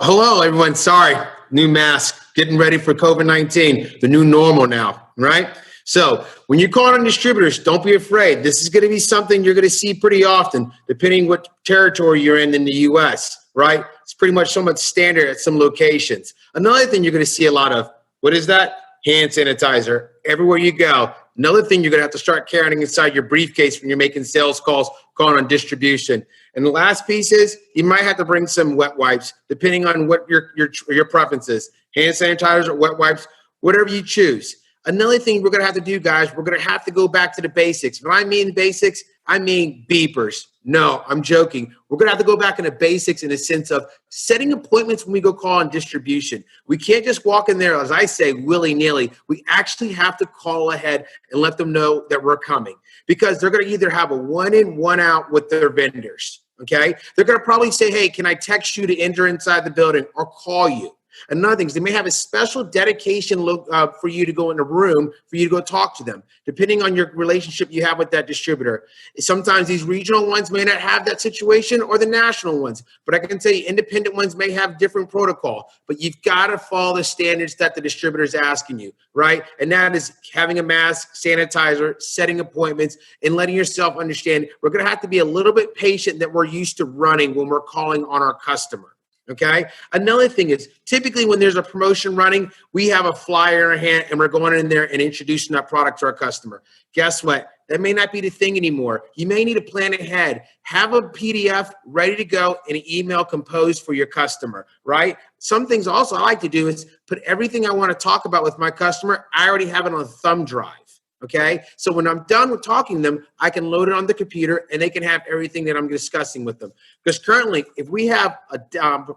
Hello, everyone. Sorry, new mask, getting ready for COVID-19, the new normal now, right? So when you're calling on distributors, don't be afraid. This is going to be something you're going to see pretty often, depending what territory you're in the U.S., right? It's pretty much somewhat standard at some locations. Another thing you're going to see a lot of, what is that? Hand sanitizer. Everywhere you go. Another thing you're going to have to start carrying inside your briefcase when you're making sales calls, calling on distribution. And the last piece is you might have to bring some wet wipes, depending on what your preference is. Hand sanitizer, wet wipes, whatever you choose. Another thing we're going to have to do, guys, we're going to have to go back to the basics. When I mean basics, I mean beepers. No, I'm joking. We're going to have to go back into basics in the sense of setting appointments when we go call on distribution. We can't just walk in there, as I say, willy-nilly. We actually have to call ahead and let them know that we're coming, because they're going to either have a one in, one out with their vendors, okay? They're going to probably say, hey, can I text you to enter inside the building or call you? Another thing is they may have a special dedication for you to go in a room for you to go talk to them, depending on your relationship you have with that distributor. Sometimes these regional ones may not have that situation, or the national ones, but I can tell you independent ones may have different protocol, but you've got to follow the standards that the distributor is asking you, right? And that is having a mask, sanitizer, setting appointments, and letting yourself understand we're going to have to be a little bit patient that we're used to running when we're calling on our customer. Okay. Another thing is typically when there's a promotion running, we have a flyer in our hand and we're going in there and introducing that product to our customer. Guess what? That may not be the thing anymore. You may need to plan ahead. Have a PDF ready to go and an email composed for your customer, right? Some things also I like to do is put everything I want to talk about with my customer. I already have it on a thumb drive. Okay, so when I'm done with talking to them, I can load it on the computer and they can have everything that I'm discussing with them. Because currently, if we have a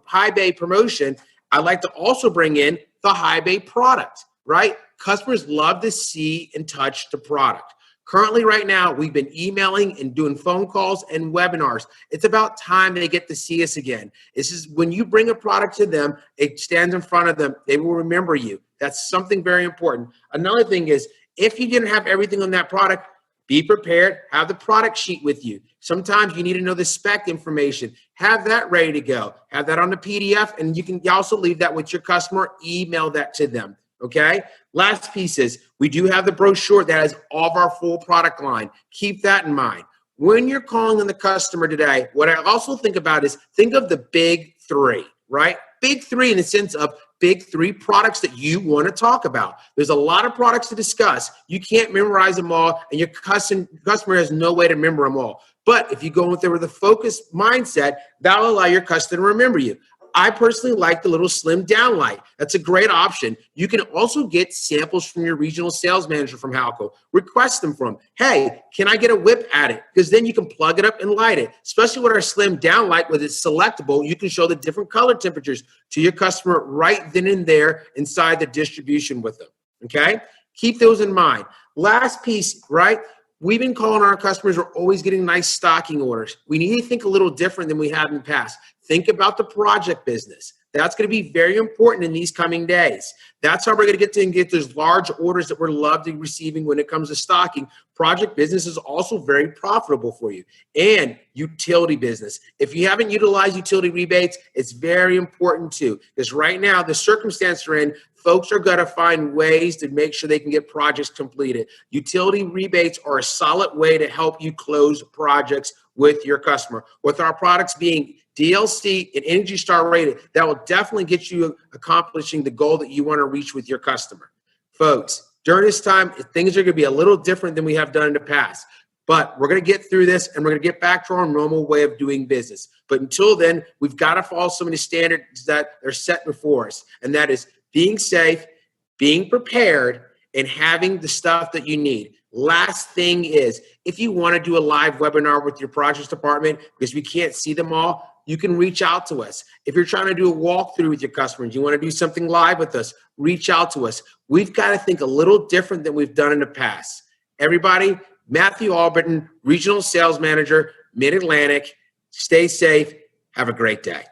high bay promotion, I like to also bring in the high bay product, right? Customers love to see and touch the product. Currently, right now, we've been emailing and doing phone calls and webinars. It's about time they get to see us again. This is when you bring a product to them, it stands in front of them. They will remember you. That's something very important. Another thing is, if you didn't have everything on that product, be prepared. Have the product sheet with you. Sometimes you need to know the spec information. Have that ready to go. Have that on the PDF, and you can also leave that with your customer. Email that to them, okay? Last piece is we do have the brochure that has all of our full product line. Keep that in mind. When you're calling on the customer today, what I also think about is think of the big three, right? Big three in the sense of big three products that you want to talk about. There's a lot of products to discuss. You can't memorize them all, and your customer has no way to remember them all. But if you go with there with a focused mindset, that'll allow your customer to remember you. I personally like the little slim down light. That's a great option. You can also get samples from your regional sales manager from Halco. Request them from, hey, can I get a whip at it? Because then you can plug it up and light it. Especially with our slim down light, with it's selectable, you can show the different color temperatures to your customer right then and there inside the distribution with them, okay? Keep those in mind. Last piece, right? We've been calling our customers, we're always getting nice stocking orders. We need to think a little different than we have in the past. Think about the project business. That's going to be very important in these coming days. That's how we're going to get those large orders that we're loving receiving when it comes to stocking. Project business is also very profitable for you. And utility business. If you haven't utilized utility rebates, it's very important too. Because right now, the circumstance we're in, folks are going to find ways to make sure they can get projects completed. Utility rebates are a solid way to help you close projects with your customer. With our products being DLC and Energy Star rated, that will definitely get you accomplishing the goal that you want to reach with your customer. Folks, during this time, things are going to be a little different than we have done in the past. But we're going to get through this, and we're going to get back to our normal way of doing business. But until then, we've got to follow some of the standards that are set before us, and that is being safe, being prepared, and having the stuff that you need. Last thing is, if you want to do a live webinar with your projects department, because we can't see them all, you can reach out to us. If you're trying to do a walkthrough with your customers, you want to do something live with us, reach out to us. We've got to think a little different than we've done in the past. Everybody, Matthew Allbritton, Regional Sales Manager, Mid-Atlantic. Stay safe. Have a great day.